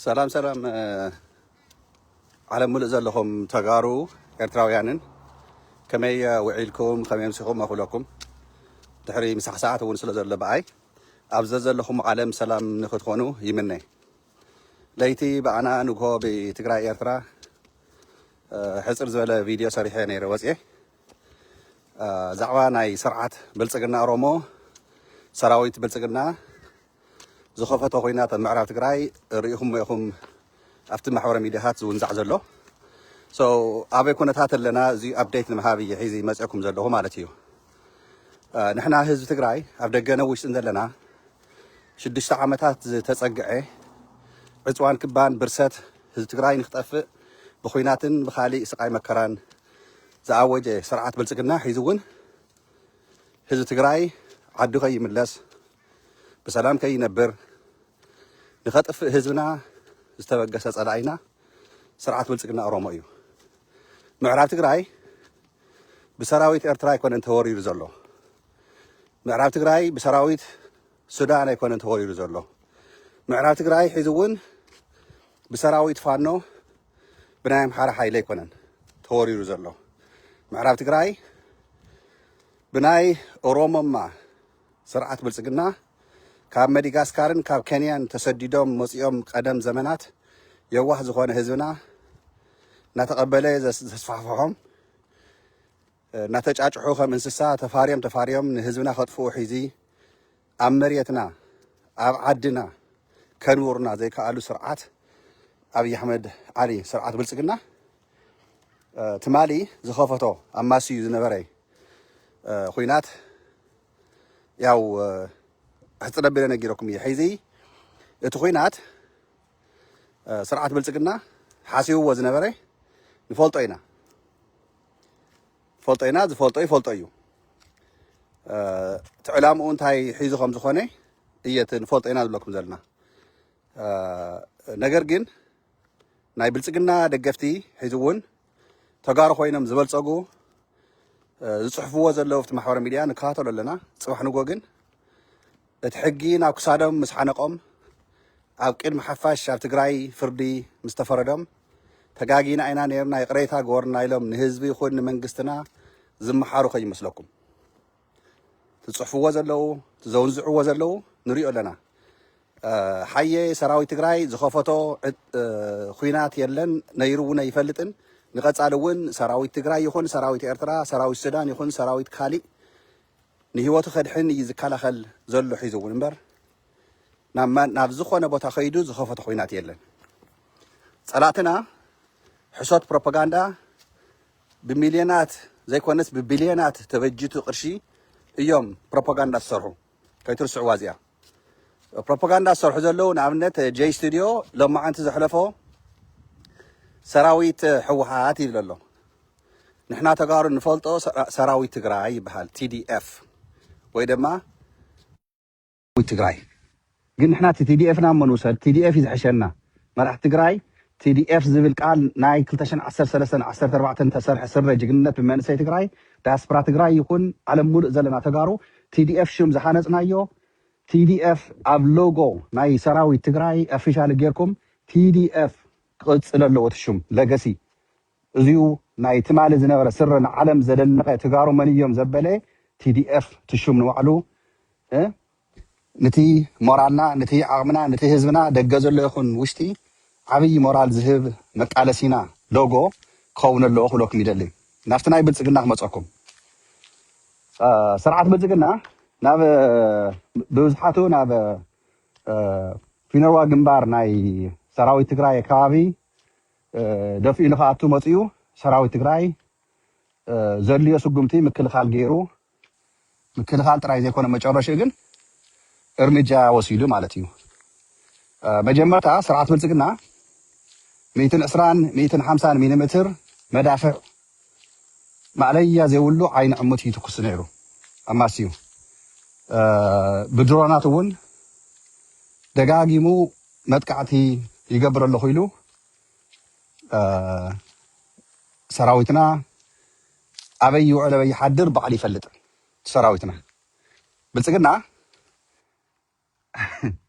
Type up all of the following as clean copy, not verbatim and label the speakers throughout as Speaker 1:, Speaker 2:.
Speaker 1: سلام سلام على ملء زلهم تجارو إرتراويانن كمية وعيلكم كمية مسخهم أخولكم تحري مسح ساعات ونسل زل بعي أبزز زلهم عالم سلام نخد خونو يمني ليتي بعنا نجوا بتجرا إرترا حصر زولا فيديو صريحة نيروزئ زعوا ناي سرعة بلسقنا رومو سراويت بلسقنا زخفت خوينات المعرفة تجراي ريهم ويهم أفتح محور ميديات ونزع زلوا so أبي كنا تات لنا زي update المهابي حيزي مسأكم زلوا هم على تيو نحنا هز تجراي أبدأ جنا وش نزلنا شدش عامتات تسقعه عطوان كبان برسات هز تجراي نختفى بخويناتن بخالي سقاي مكران زعوج سرعة بلسقنا حيزون هز تجراي عدو خي ملص بسلام كي ينبر نخطف هزبنا استوقس صلاينا سرعة بلصقنا أرومايو معراب تግራይ بسراويت ኤርትራ ይኮነን ተወሪሩ ዘሎ معراب تግራይ بسراويت ሱዳን ይኮነን ተወሪሩ ዘሎ معراب تግራይ ሒዙውን بسراويت ፋኖ ብናይ አምሓራ ሓይለ ይኮነን ተወሪሩ ዘሎ معراب تግራይ ብናይ ኦሮሞማ ስርዓት ብልጽግና ካብ መዲጋስካርን ካብ ኬንያን ተሰዲዶም መጽኦም ቀደም ዘመናት የዋህ ዝኾነ ህዝብና ናተቀበለ ዘስፋፋሖም ናተጫጭሑ ከም እንስሳ ተፋርዮም ንህዝብና ከጥፉ ሒዚ ኣብ መሬትና ኣብ ዓድና ከንውርና ዘይከኣሉ ስርዓት ኣብይ ኣሕመድ ዓሊ ስርዓት ብልጽግና ትማሊ ዝኸፈቶ ኣማስዩ ዝነበረ ኩናት ያው حتنبه نجيركم يا حيزي اتخوينات سرعة بلصقنا حاسيو وزنبري نفولطينا فولطينا فولطيو تعلامو انتاي حيزوكم زخوني ايت نفولطينا لكم زلنا ነገር ግን ናይ ብልጽግና ደገፍቲ ሒዙውን ተጋሩ ኮይኖም ዝበልጸጉ ዝጽሕፍዎ ዘለዉ ፍቲ ማሕበረ ሚድያ ንከታተሉ ኣለና ጽባሕ ንጎ ግን እትሕጊ ናብ ክሳዶም ምስ ሓነቆም ኣብ ቅድሚ ሓፋሽ ኣብ ትግራይ ፍርዲ ምስ ተፈረዶም ተጋጊና ኢና ነርና ይቅሬታ ገበርና ኢሎም ንህዝቢ ይኹን ንመንግስትና ዝመሓሩ ከይመስለኩም ትጽሕፍዎ ዘለዉ ትዘውንዝዕዎ ዘለዉ ንሪኦ ኣለና ሓየ ሰራዊት ትግራይ ዝኸፈቶ ኩናት የለን ነይሩ እውን ኣይፈልጥን ንቐጻሊ እውን ሰራዊት ትግራይ ይኹን ሰራዊት ኤርትራ ሰራዊት ሱዳን ይኹን ሰራዊት ካሊእ ንህይወቱ ከድሕን እዩ ዝከላኸል ዘሎ ሒዙውን እምበር ናብ ዝኾነ ቦታ ከይዱ ዝኸፈቶ ኩናት የለን ጸላእትና ሕሶት ፕሮፓጋንዳ ብሚልዮናት ዘይኮነስ ብቢልዮናት ተበጅቱ ቅርሺ እዮም ፕሮፓጋንዳ ዝሰርሑ ከይትርስዕዋ እዚኣ ፕሮፓጋንዳ ዝሰርሑ ዘለዉ ንኣብነት ጄይ ስቱድዮ ሎማዓንቲ ዘሕለፎ ሰራዊት ሕወሓት ይብል ኣሎ ንሕና ተጋሩ ንፈልጦ ሰራዊት ትግራይ ይበሃል TDF ወይ ድማ ትግራይ ግን ንሕና TDF ና መንውሰድ TDF ይዝሕሸና መራሕቲ ትግራይ TDF ዝብል ቃል ናይ 2013 14 ተሰርሐ ስረ ጅግንነት ብመንእሰይ ትግራይ ዳያስፖራ ትግራይ ይኹን ዓለም ሙሉእ ዘለና ተጋሩ TDF ሽም ዝሓነጽናዮ TDF ኣብ ሎጎ ናይ ሰራዊት ትግራይ ኦፊሻል ጌርኩም TDF ቅጽል ኣለዎ ትሽም ለገሲ እዚኡ ናይ ትማሊ ዝነበረ ስረ ንዓለም ዘደነቐ ተጋሩ መንዮም ዘበለ TDF ትሽም ንባዕሉ ነቲ ሞራልና ነቲ ዓቕምና ነቲ ህዝብና ደገ ዘሎ ይኹን ውሽጢ ዓብይ ሞራል ዝህብ መቃለሲና ሎጎ ክኸውን ኣለዎ ክብለኩም ይደሊ ናብቲ ናይ ብልጽግና ክመፀኩም ስርዓት ብልጽግና ናብ ብብዝሓቱ ናብ ፊነርዋ ግንባር ናይ ሰራዊት ትግራይ ከባቢ ደፊኡ ንኽኣቱ መፅኡ ሰራዊት ትግራይ ዘድልዮ ስጉምቲ ምክልኻል ገይሩ ምክልኻል ጥራይ ዘይኮነ መጨረሻ ግን እርምጃ ወሲዱ ማለት እዩ መጀመርታ ስርዓት ብልጽግና 120 150 ሚሊ ሜትር መዳፍዕ ማዕለያ ዘይብሉ ዓይኒ ዕሙት ይትኩስ ነይሩ ኣማስዩ ብድሮናት እውን ደጋጊሙ መጥቃዕቲ ይገብር ኣሎ ኺሉ ሰራዊትና ኣበይ ይውዕል ኣበይ ይሓድር በዓል ይፈልጥ ሰራዊትና ብልጽግና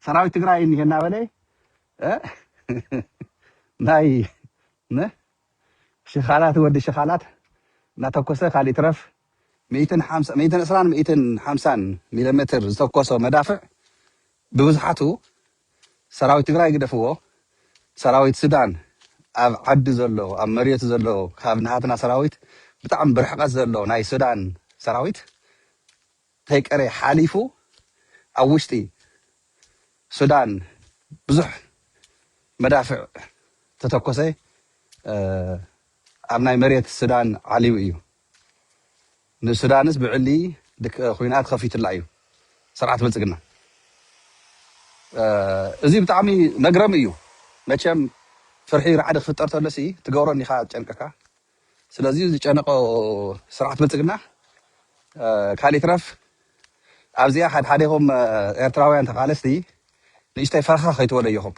Speaker 1: ሰራዊት ትግራይ እንሄና በለ ناي نه شخالات ودي شخالات ناتوكوسه خالي ترف 250 250 ملم زتوكوسه مدافع ببزحاتو سراويت تግራይ ግደፍዎ سراويت سودان ኣብ ዓዲ ዘሎ ኣብ መሬት ዘሎ ካብ ናሃትና ሰራዊት ብጣዕሚ ብርሕቀት ዘሎ ናይ ሱዳን ሰራዊት ተይቀረ ሓሊፉ ኣብ ውሽጢ ሱዳን ብዙሕ መዳፍዕ ተተኮሰ ኣብ ናይ መሬት ሱዳን ዓልዩ እዩ ንሱዳንስ ብዕሊ ኩናት ከፊትላ እዩ ስርዓት ብልጽግና እዚ ብጣዕሚ መግረም እዩ መቸም ፍርሒ ራዕዲ ክፍጠር ተለሲ ትገብሮኒ ኢኻ ጨንቀካ ስለዚ ዝጨነቆ ስርዓት ብልጽግና ካሊእ ትረፍ ኣብዚኣ ሓደኢኹም ኤርትራውያን ተቃለስቲ ንእሽተይ ፈርኻ ከይትወለየኹም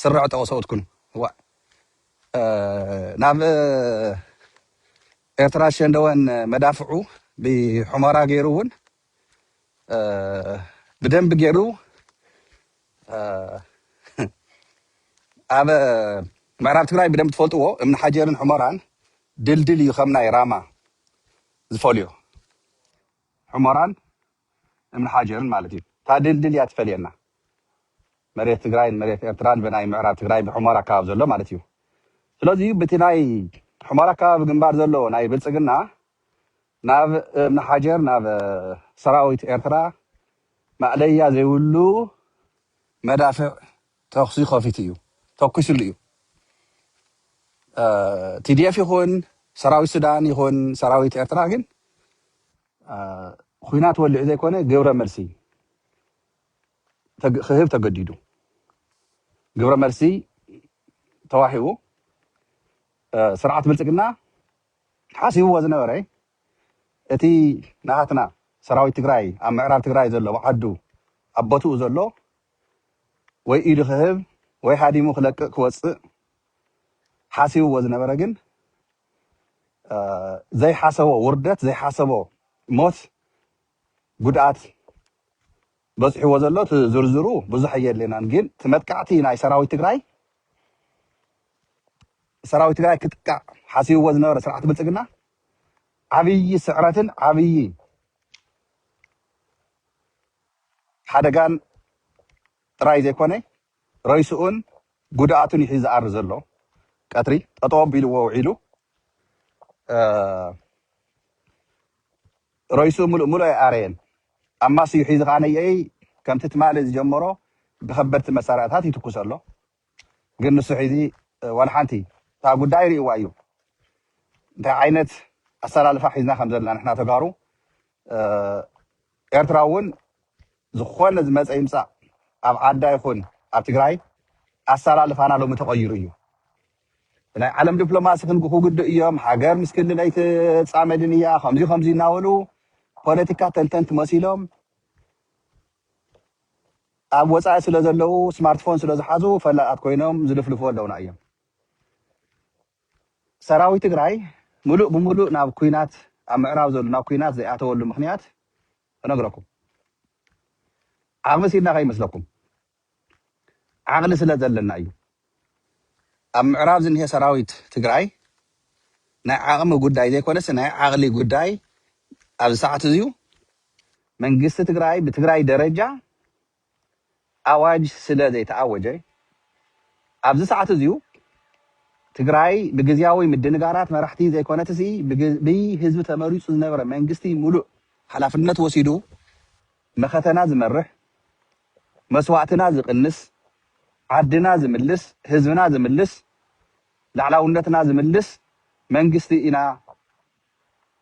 Speaker 1: ስርዕ ጠቕሰው ትኩኑ ናብ ኤርትራ ሸንደወን መዳፍዑ ብሑመራ ገይሩ እውን ብደንብ ገይሩ ኣብ ምዕራብ ትግራይ ብደንብ ትፈልጥዎ እምኒ ሓጀርን ሑመራን ድልድል እዩ ከም ናይ ራማ ዝፈልዮ ሑመራን እምኒ ሓጀርን ማለት እዩ እታ ድልድል እያ ትፈልየና መሬት ትግራይን መሬት ኤርትራን ብናይ ምዕራብ ትግራይ ብሑመራ ኣከባቢ ዘሎ ማለት እዩ ስለዚ በቲ ናይ ሑመራ ኣከባቢ ግንባር ዘሎ ናይ ብልጽግና ናብ እምኒ ሓጀር ናብ ሰራዊት ኤርትራ ማዕለያ ዘይብሉ መዳፍዕ ተኽሲ ከፊት እዩ ተኩስሉ እዩ ቲዲኤፍ ይኹን ሰራዊት ሱዳን ይኹን ሰራዊት ኤርትራ ግን ኩናት ወልዑ ዘይኮነ ግብረ መልሲ ክህብ ተገዲዱ ግብረ መልሲ ተዋሂቡ ስርዓት ብልጽግና ሓሲብዎ ዝነበረ እቲ ናሃትና ሰራዊት ትግራይ ኣብ ምዕራብ ትግራይ ዘሎ ዓዱ ኣብ ቦትኡ ዘሎ ወይ ኢዱ ክህብ ወይ ሃዲሙ ክለቅቕ ክወፅእ ሓሲብዎ ዝነበረ ግን ዘይሓሰቦ ውርደት ዘይሓሰቦ ሞት ጉድኣት በፅሕዎ ዘሎ ዝርዝሩ ብዙሕ የለናን ግን ትመጥቃዕቲ ናይ ሰራዊት ትግራይ ክጥቃዕ ሓሲብዎ ዝነበረ ስርዓት ብልጽግና ዓብይ ስዕረትን ዓብይ ሓደጋን ጥራይ ዘይኮነ ረይስኡን ጉድኣቱን ይሒዝ ዝኣር ዘሎ ቀትሪ ጠጠው ኣቢልዎ ውዒሉ ረይስኡ ሙሉእ ኣርየን ኣብ ማስዩ ሒዙ ከዓ ነየይ ከምቲ ትማሊ ዝጀመሮ ብከበድቲ መሳርሕታት ይትኩስ ኣሎ ግን ንሱ ሒዚ ዋላ ሓንቲ እታ ጉዳይ ርእይዋ እዩ እንታይ ዓይነት ኣሰላልፋ ሒዝና ከም ዘለና ንሕና ተጋሩ ኤርትራ እውን ዝኾነ ዝመፀ ይምፃእ ኣብ ዓዳ ይኹን ኣብ ትግራይ ኣሰላልፋና ሎሚ ተቐይሩ እዩ ናይ ዓለም ዲፕሎማሲ ክግድእ እዮም ሃገር ምስ ክልል ኣይትፃመድን እያ ከምዚ እናበሉ ፖለቲካ ተንተንቲ መሲሎም ኣብ ወፃኢ ስለ ዘለው ስማርትፎን ስለ ዝሓዙ ፈላጣት ኮይኖም ዝልፍልፉ ኣለውና እዮም ሰራዊት ትግራይ ሙሉእ ብሙሉእ ናብ ኩናት ኣብ ምዕራብ ዘሎ ናብ ኩናት ዘይኣተወሉ ምክንያት እነግረኩም ዓቕሚ ሲልና ከይመስለኩም ዓቕሊ ስለ ዘለና እዩ ኣብ ምዕራብ ዝኒሄ ሰራዊት ትግራይ ናይ ዓቕሚ ጉዳይ ዘይኮነስ ናይ ዓቕሊ ጉዳይ ኣብ ሰዓት እዚዩ መንግስቲ ትግራይ ብትግራይ ደረጃ ኣዋጅ ስለ ዘይተኣወጀ ኣብዚ ሰዓት እዚዩ ትግራይ ብግዝያዊ ምድንጋራት መራሕቲ ዘይኮነት ሲ ብህዝቢ ተመሪፁ ዝነበረ መንግስቲ ሙሉእ ሓላፍነት ወሲዱ መኸተና ዝመርሕ መስዋዕትና ዝቅንስ ዓድና ዝምልስ ህዝብና ዝምልስ ላዕላውነትና ዝምልስ መንግስቲ ኢና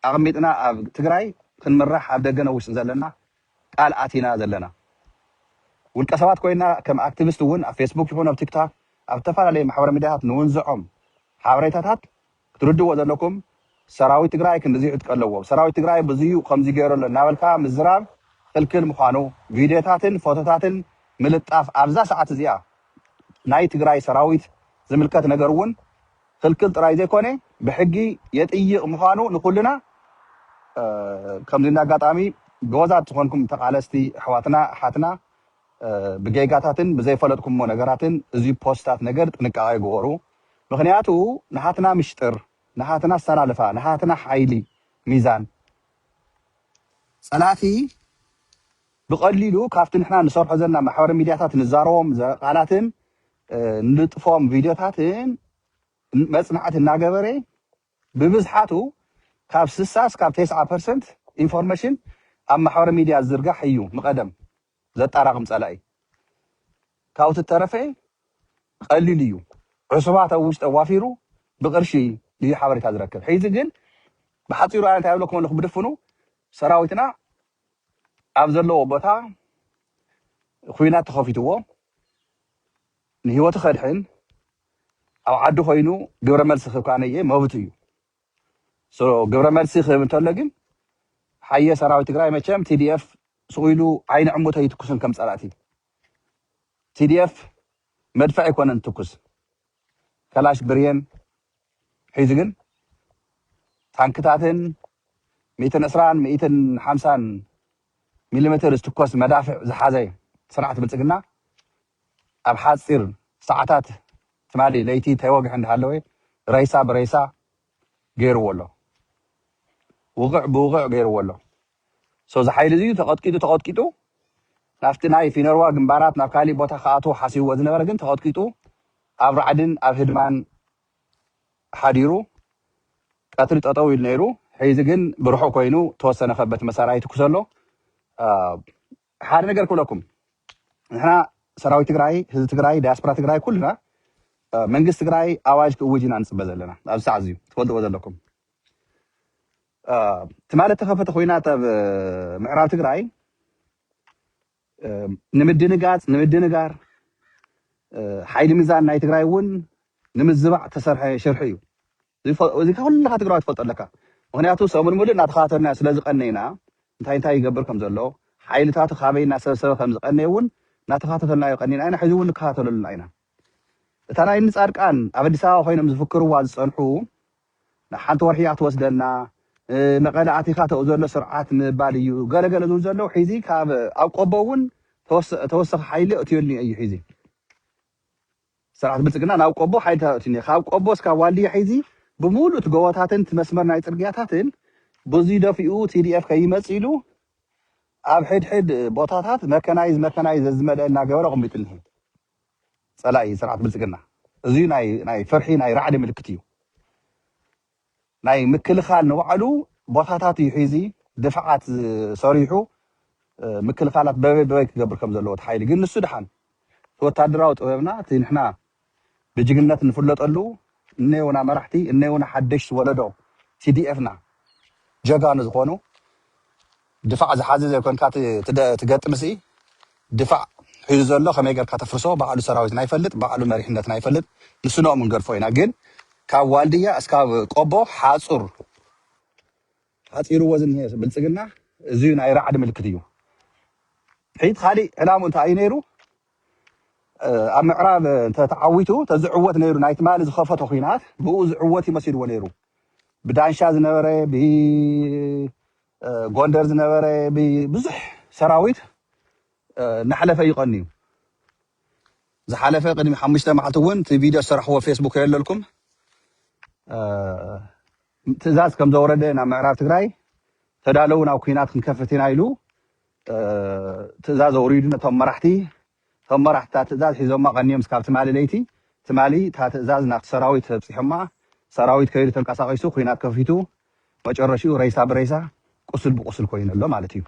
Speaker 1: ኣቕሚጥና ኣብ ትግራይ ክንምራሕ ኣብ ደገ ነውሽጢ ዘለና ቃል ኣቲና ዘለና ውልቀ ሰባት ኮይና ከም ኣክቲቪስት እውን ኣብ ፌስቡክ ይኹን ኣብ ቲክቶክ ኣብ ዝተፈላለዩ ማሕበራዊ ሚድያታት ንውንዝዖም ሓበሬታታት ክትርድዎ ዘለኩም ሰራዊት ትግራይ ክንዲዚኡ ይጥቀለዎ ሰራዊት ትግራይ ብዙዩ ከምዚ ገይረሎ እናበልካ ምዝራብ ክልክል ምዃኑ ቪድዮታትን ፎቶታትን ምልጣፍ ኣብዛ ሰዓት እዚኣ ናይ ትግራይ ሰራዊት ዝምልከት ነገር እውን ክልክል ጥራይ ዘይኮነ ብሕጊ የጥይቕ ምዃኑ ንኩልና ከምዚ ኣጋጣሚ ገወዛት ዝኾንኩም ተቃለስቲ ኣሕዋትና ኣሓትና ብገይጋታትን ብዘይፈለጥኩሞ ነገራትን እዚ ፖስታት ነገር ጥንቃቄ ግበሩ ምክንያቱ ንሃትና ምሽጥር ንሃትና ዝተላልፋ ንሃትና ሓይሊ ሚዛን ፀላእቲ ብቀሊሉ ካብቲ ንሕና ንሰርሖ ዘለና ማሕበራዊ ሚድያታት ንዛረቦም ቃላትን ንጥፎም ቪድዮታትን መፅናዕቲ እናገበረ ብብዝሓቱ ካብ 60 እስካብ 90% ኢንፎርሜሽን ኣብ ማሕበራዊ ሚድያ ዝርጋሕ እዩ መቀደም ዘጣራቅም ፀላኢ ካብኡ ተረፈ ቀሊል እዩ ዕሱባት ኣብ ውሽጢ ዋፊሩ ብቅርሺ ልዩ ሓበሬታ ዝረክብ ሕዚ ግን ብሓፂሩ እንታይ ይብለኩም ኣለኹ ብድፍኑ ሰራዊትና ኣብ ዘለዎ ቦታ ኩናት ተኸፊትዎ ንሂወቱ ከድሕን ኣብ ዓዲ ኮይኑ ግብረ መልሲ ክህብ ካነየ መብቱ እዩ ግብረ መልሲ ክህብ እንተሎ ግን ሓየ ሰራዊት ትግራይ መቸም ቲዲኤፍ ስቁኢሉ ዓይኒ ዕሙቶ ይትኩስን ከም ፀላእቲ ቲዲኤፍ መድፈዕ ይኮነን ትኩስ ከላሽ ብርየን ሒዙ ግን ታንክታትን 120 150 ሚሊሜትር ዝትኮስ መዳፍዕ ዝሓዘ ስርዓት ብልፅግና ኣብ ሓፂር ሰዓታት ትማሊ ለይቲ ተይወግሕ እንዳሃለወ ረይሳ ብረይሳ ገይርዎ ኣሎ ውቕዕ ብውቕዕ ገይርዎ ኣሎ እዚ ሓይሊ እዚ ተቐጥቂጡ ናፍቲ ናይ ፊነርዋ ግንባራት ናብ ካሊእ ቦታ ከኣትዎ ሓሲብዎ ዝነበረ ግን ተቐጥቂጡ ኣብ ራዕድን ኣብ ህድማን ሓዲሩ ቀትሪ ጠጠው ኢሉ ነይሩ ሕዚ ግን ብርሑቕ ኮይኑ ተወሰነ ከበቲ መሳርያ ይትኩስ ኣሎ ሓደ ነገር ክብለኩም ንሕና ሰራዊት ትግራይ ህዝቢ ትግራይ ዲያስፖራ ትግራይ ኩልና መንግስቲ ትግራይ ኣዋጅ ክእውጅ ኢና ንፅበ ዘለና ኣብ ሰዓት እዚዩ ትፈልጥዎ ዘለኩም ትማሊ ተኸፈተ ኩናት ኣብ ምዕራብ ትግራይ ንምድንጋር ሓይሊ ሚዛን ናይ ትግራይ እውን ንምዝባዕ ተሰርሐ ሽርሒ እዩ እዚ ኩልካ ትግራይ ትፈልጦ ኣለካ ምክንያቱ ሰሙን ሙሉእ እናተኸታተልና ስለዝቀነይና እንታይ ይገብር ከም ዘሎ ሓይልታቱ ካበይና ሰብሰበ ከም ዝቀነየ እውን እናተኸታተልናዮ ቀኒና ኢና ሕዚ እውን ንከታተለሉና ኢና እታ ናይ ንፃድቃን ኣብ ኣዲስ ኣበባ ኮይኖም ዝፍክርዋ ዝፀንሑ ሓንቲ ወርሒ እያ ክትወስደና መቐለ ኣቲኻ ተኡ ዘሎ ስርዓት ምባል እዩ ገለገለ ዝብል ዘሎ ሕዚ ካብ ኣብ ቆቦ እውን ተወሰኺ ሓይሊ እትየልኒ እዩ ሕዚ ስርዓት ብልፅግና ናብ ቆቦ ሓይሊ ተእትኒ ካብ ቆቦ እስካብ ዋልድያ ሕዚ ብሙሉእ እቲ ጎቦታትን እቲ መስመር ናይ ፅርግያታትን በዚ ደፊኡ ቲዲኤፍ ከይመፅ ኢሉ ኣብ ሕድሕድ ቦታታት መከናይዝ ዘዝመልአ እናገበረ ቐሚጡልኒ ፀላኢ ስርዓት ብልፅግና እዙ ናይ ፍርሒ ናይ ራዕዲ ምልክት እዩ ናይ ምክልኻል ንባዕሉ ቦታታት እዩ ሒዚ ድፍዓት ሰሪሑ ምክልኻላት በበይ ክገብር ከም ዘለዎ ሓይሊ ግን ንሱ ድሓን ወታደራዊ ጥበብና እቲ ንሕና ብጅግንነት ንፍለጠሉ እነየውና መራሕቲ እነየውና ሓደሽቲ ወለዶ ቲዲኤፍና ጀጋኑ ዝኾኑ ድፋዕ ዝሓዘ ዘይኮንካ ትገጥምሲ ድፋዕ ሒዙ ዘሎ ከመይ ጌርካ ተፍርሶ ባዕሉ ሰራዊት ናይፈልጥ ባዕሉ መሪሕነት ናይፈልጥ ንስኖም ንገርፎ ኢና ግን ካብ ዋልድያ እስካብ ቆቦ ሓፂርዎ ዝኒሄ ብልፅግና እዙዩ ናይ ራዕዲ ምልክት እዩ ሕዚ ካሊእ ዕላሙ እንታይ እዩ ነይሩ ኣብ ምዕራብ እንተተዓዊቱ ተዝዕወት ነይሩ ናይ ትማሊ ዝኸፈቶ ኩናት ብኡ ዝዕወት ይመሲልዎ ነይሩ ብዳንሻ ዝነበረ ብጎንደር ዝነበረ ብዙሕ ሰራዊት ናሕለፈ ይቐኒ እዩ ዝሓለፈ ቅድሚ 5 መዓልቲ እውን እቲ ቪድዮ ዝሰራሕዎ ፌስቡክ የለልኩም ትእዛዝ ከም ዘወረደ ናብ ምዕራብ ትግራይ ተዳለው ናብ ኩናት ክንከፍት ኢና ኢሉ ትእዛዝ ኣውሪዱ ነቶም መራሕቲ ትእዛዝ ሒዞማ ቀኒዮም ስካብ ትማሊ ለይቲ ትማሊ እታ ትእዛዝ ናብቲ ሰራዊት በፂሖማ ሰራዊት ከይዱ ተንቀሳቂሱ ኩናት ከፊቱ መጨረሽኡ ረይሳ ብረይሳ ቁስል ብቁስል ኮይኑ ኣሎ ማለት እዩ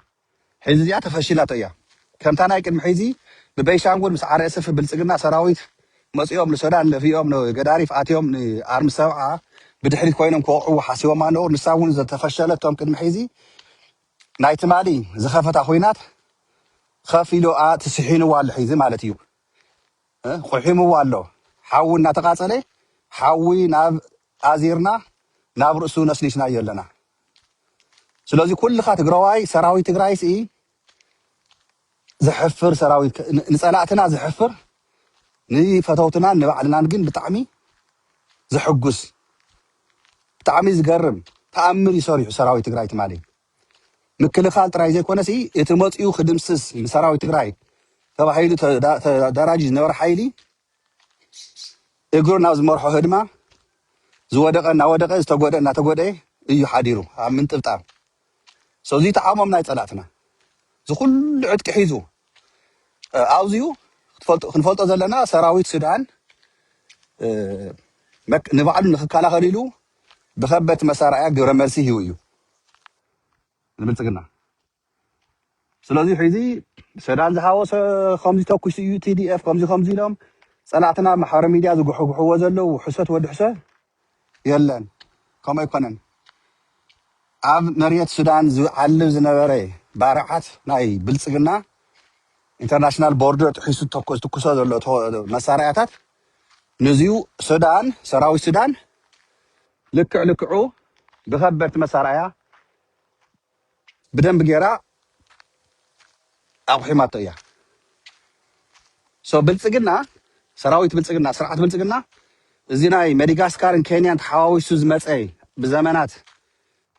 Speaker 1: ሕዚ እዚኣ ተፈሺላቶ እያ ከምታ ናይ ቅድሚ ሕዚ ብቤንሻንጉል ምስ ዓርኤስፍ ብልፅግና ሰራዊት መፂኦም ንሱዳን ለፊኦም ንገዳሪፍ ኣትዮም ንኣርሚ ሰብዓ ብድሕሪት ኮይኖም ክወቅዕዎ ሓሲቦም ኣነበሩ ንሳ እውን ዝተፈሸለቶም ቅድሚ ሕዚ ናይ ትማሊ ዝኸፈታ ኩናት ከፍ ኢሉ ትስሒንዋ ኣሎ ሒዚ ማለት እዩ ቁሒምዋ ኣሎ ሓዊ እናተቃፀለ ሓዊ ናብ ኣዚርና ናብ ርእሱ ነስኒስናዮ ኣለና ስለዚ ኩልካ ትግራዋይ ሰራዊት ትግራይ ሲ ዝሕፍር ሰራዊት ንፀላእትና ዝሕፍር ንፈተውትና ንባዕልናን ግን ብጣዕሚ ዝሕጉስ ብጣዕሚ ዝገርም ተኣምር ይሰሪሑ ሰራዊት ትግራይ ትማሊ ምክልኻል ጥራይ ዘይኮነሲ እቲ መፅኡ ክድምስስ ንሰራዊት ትግራይ ተባሂሉ ተደራጅ ዝነበረ ሓይሊ እግሩ ናብ ዝመርሖ ህድማ ዝወደቀ እናወደቀ ዝተጎደ እናተጎደ እዩ ሓዲሩ ኣብ ምንጥብጣብ ሰዚ ተዓሞም ናይ ፀላእትና ዝኩሉ ዕጥቂ ሒዙ ኣብዚኡ ክንፈልጦ ዘለና ሰራዊት ሱዳን ንባዕሉ ንክከላኸል ኢሉ ብከበድቲ መሳርያ ግብረ መልሲ ሂቡ እዩ ንብልፅግና ስለዚ ሕዚ ሱዳን ዝሃወሰ ከምዚ ተኩስ እዩ TDF ከምዚ ኢሎም ፀላእትና ማሕበረ ሚድያ ዝጉሕጉሕዎ ዘለው ሕሰት ወዲ ሕሰት የለን ከምኡ ኣይኮነን ኣብ መሬት ሱዳን ዝዓልብ ዝነበረ ባርዓት ናይ ብልፅግና ኢንተርናሽናል ቦርደር ጥሒሱ ትኩሶ ዘሎ መሳርያታት ነዚኡ ሱዳን ሰራዊት ሱዳን ልክዑ ብከበድቲ መሳርያ ብደንብ ጌራ ኣቑሒማቶ እያ ብልፅግና ሰራዊት ብልፅግና ስርዓት ብልፅግና እዚ ናይ መዳጋስካርን ኬንያን ተሓዋዊሱ ዝመፀ ብዘመናት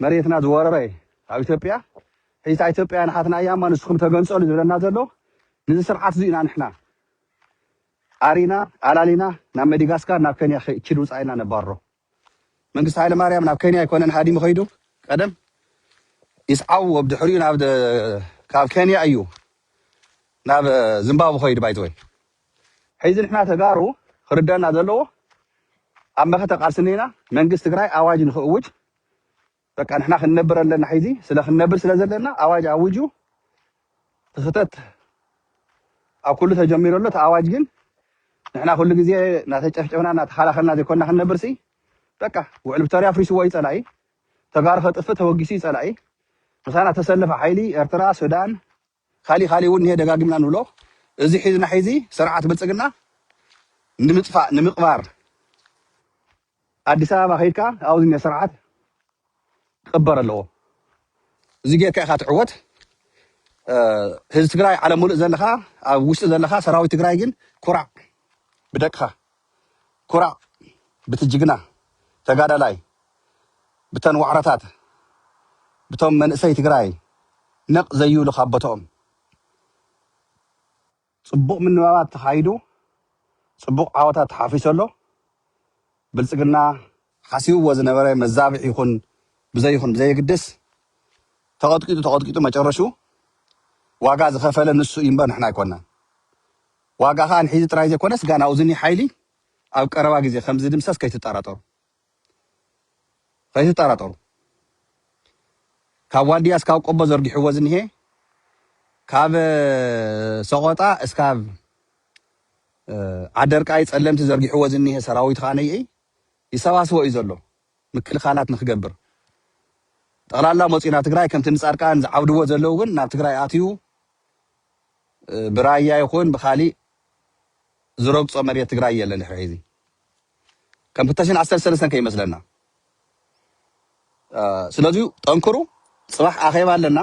Speaker 1: መሬትና ዝወረረ ኣብ ኢትዮጵያ ሒታ ኢትዮጵያ ንሓትና እያማ ንስኩም ተገንፀሉ ዝብለና ዘሎ ነዚ ስርዓት እዙ ኢና ንሕና ኣሪና ኣላሊና ናብ መዳጋስካር ናብ ኬንያ ችድ ውፃኢና ነባሮ መንግስቲ ሃይለማርያም ናብ ኬንያ ኣይኮነን ሃዲሙ ኸይዱ ቀደም ይስዓው ወብድሕሪኡ ካብ ኬንያ እዩ ናብ ዚምባብዌ ኸይዱ ባይተወይ ሕዚ ንሕና ተጋሩ ክርደአና ዘለዎ ኣብ መኸተ ቃልስኒና መንግስቲ ትግራይ ኣዋጅ ንኽእውጅ በቃ ንሕና ክንነብር ኣለና ሕዚ ክንነብር ስለ ዘለና ኣዋጅ ኣውጁ ትኽተት ኣብ ኩሉ ተጀሚሩ ኣሎ ኣዋጅ ግን ንሕና ኩሉ ግዜ እናተጨፍጨፍና እናተኸላኸልና ዘይኮንና ክንነብር ሲ በቃ ውዕል ቪክቶርያ ፍሪስዎ ይፀላኢ ተጋሩ ከጥፍ ተወጊሱ ይፀላኢ ምሳና ተሰለፈ ሓይሊ ኤርትራ ሱዳን ካሊእ እውን ይሄ ደጋጊምና ንብሎ እዚ ሒዝና ሕዚ ስርዓት ብልፅግና ንምጥፋእ ንምቕባር ኣዲስ ኣበባ ከይድካ ኣብዚ ስርዓት ክቅበር ኣለዎ እዚ ጌርካ ኢኻ ትዕወት ህዝቢ ትግራይ ዓለም ሙሉእ ዘለካ ኣብ ውሽጢ ዘለካ ሰራዊት ትግራይ ግን ኩራዕ ብደቅኻ ኩራዕ ብትጅግና ተጋዳላይ ብተን ዋዕረታት ብቶም መንእሰይ ትግራይ ነቕ ዘይብሉ ካብ ቦትኦም ፅቡቕ ምንባባት ተኻይዱ ፅቡቕ ዓወታት ተሓፊሱ ኣሎ ብልፅግና ሓሲብዎ ዝነበረ መዛብሒ ይኹን ብዘይግድስ ተቐጥቂጡ መጨረሹ ዋጋ ዝኸፈለ ንሱ እዩ እምበር ንሕና ኣይኮንናን ዋጋ ከዓ ንሒዚ ጥራይ ዘይኮነስ ጋና ኣብዝኒ ሓይሊ ኣብ ቀረባ ግዜ ከምዚ ድምሰስ ከይትጠራጠሩ ካብ ዋልድያ እስካብ ቆቦ ዘርጊሕዎ ዝኒሄ ካብ ሰቆጣ እስካብ ዓደርቃይ ፀለምቲ ዘርጊሕዎ ዝኒሄ ሰራዊት ከዓ ነይአ ይሰባስቦ እዩ ዘሎ ምክልኻላት ንክገብር ጠቕላላ መፂኡ ናብ ትግራይ ከምቲ ንፃድቃን ዝዓብድዎ ዘለው ግን ናብ ትግራይ ኣትዩ ብራያ ይኹን ብካሊእ ዝረግፆ መሬት ትግራይ የለን ድሕሪ ሕዚ ከም 2013 ከይመስለና ስለዚ ጠንክሩ ፅባሕ ኣኼባ ኣለና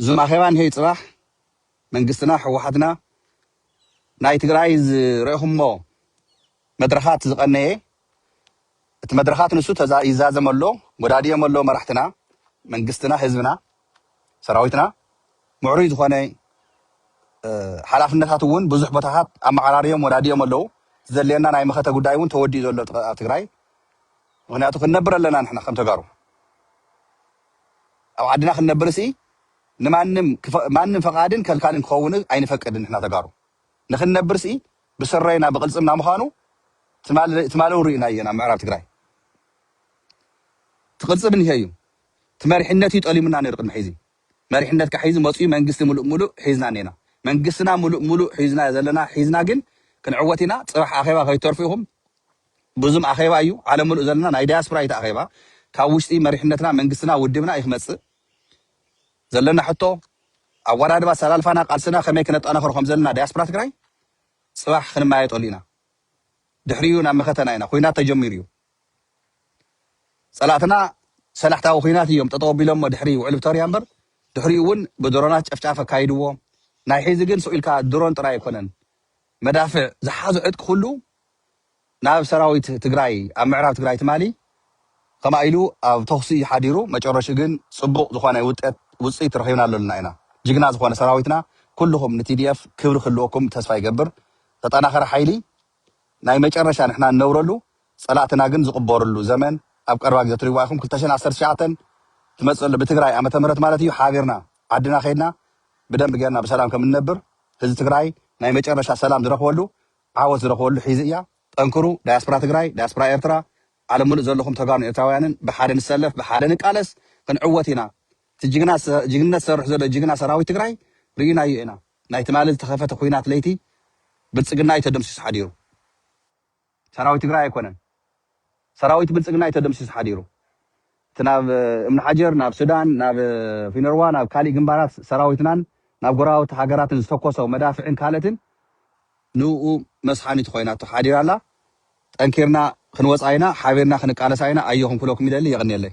Speaker 1: እዞም ኣኼባ ንሄይ ፅባሕ መንግስትና ሕወሓትና ናይ ትግራይ ዝረኢኹሞ መድረኻት ዝቐነየ እቲ መድረኻት ንሱ ይዛዘመሎ ወዳድዮመሎ መራሕትና መንግስትና ህዝብና ሰራዊትና ምዕሩይ ዝኾነ ሓላፍነታት እውን ብዙሕ ቦታታት ኣመዓራርዮም ወዳድዮም ኣለው ዘድልየና ናይ መኸተ ጉዳይ እውን ተወዲኡ ዘሎ ኣብ ትግራይ ምክንያቱ ክንነብር ኣለና ንሕና ከም ተጋሩ ኣብ ዓድና ክንነብር ሲ ንማንም ፈቃድን ከልካልን ክኸውን ኣይንፈቅድን ንሕና ተጋሩ ንክንነብር ሲ ብስረይና ብቅልፅምና ምዃኑ ትማለው ርኢና እየን ኣብ ምዕራብ ትግራይ ትቅልፅም እንሄ እዩ ትመሪሕነት እዩ ጠሊሙና ነይሩ ቅድሚ ሕዚ መሪሕነት ካ ሒዚ መፅኡ መንግስቲ ሙሉእ ሒዝና እኒና መንግስትና ሙሉእ ሒዝና ዘለና ሒዝና ግን ክንዕወት ኢና ፅባሕ ኣኼባ ከይተርፉ ኢኹም ብዙም ኣኼባ እዩ ዓለም ሙሉእ ዘለና ናይ ዳያስፖራ እዩ ኣኼባ ካብ ውሽጢ መሪሕነትና መንግስትና ውድብና ይክመፅእ ዘለና ሕቶ ኣወዳድባ ሰላልፋና ቃልስና ከመይ ክነጠናኸሮ ከም ዘለና ዳያስፖራ ትግራይ ፅባሕ ክንማየጠሉ ኢና ድሕሪኡ ናብ መኸተና ኢና ኩናት ተጀሚሩ እዩ ፀላእትና ሰላሕታዊ ኩናት እዮም ጠጠው ኣቢሎሞ ድሕሪ ውዕል ቪክቶርያ እምበር ድሕሪኡ እውን ብድሮናት ጨፍጫፍ ኣካይድዎ ናይ ሕዚ ግን ስኢልካ ድሮን ጥራይ ኣይኮነን መዳፍዕ ዝሓዙ ዕጥቂ ኩሉ ናብ ሰራዊት ትግራይ ኣብ ምዕራብ ትግራይ ትማሊ ከማ ኢሉ ኣብ ተኽሲ እዩ ሓዲሩ መጨረሹ ግን ፅቡቕ ዝኾነ ውፅኢት ረኺብና ኣለና ኢና ጅግና ዝኾነ ሰራዊትና كلهم نتيديف كبر خلوكم تسفى يقبر تطناخر حيلي ناي مجرشا نحنا نورلو صلاتنا جن زقبورلو زمن اب قربا جتري واخم 2010 شعتن تمصل بتግራይ ዓመተ ምህረት ማለት እዩ ሓቢርና ዓድና ኸይድና بدم بجانا بسلام كم النبر هذا تجراي ناي مجرشا سلام درخولو عاوز درخولو حيزيا تنكرو دياسبرا تجراي دياسبرا إرترا على ملء زلهم تقارن إرتراويان بحال نسلف بحال نقالس كنعوتنا تجينا سرح زل تجينا سراوي تجراي رينا يئنا ناي تمالز تخفت خوينات ليتي بلصقنا يتدمسس حديرو سراوي تجراي يكونن سراوي بلصقنا يتدمسس حديرو تناب من حجر ناب سودان ناب فينروا ناب كالي جنبارات سراويتنان ناب قراوت حجرات نستقصوا مدافعين كالتن نو مسحاني تخوينات حدير الله تنكرنا خنوص عينا حابرنا خنقالس عينا أيهم كلكم يدلي يغني الله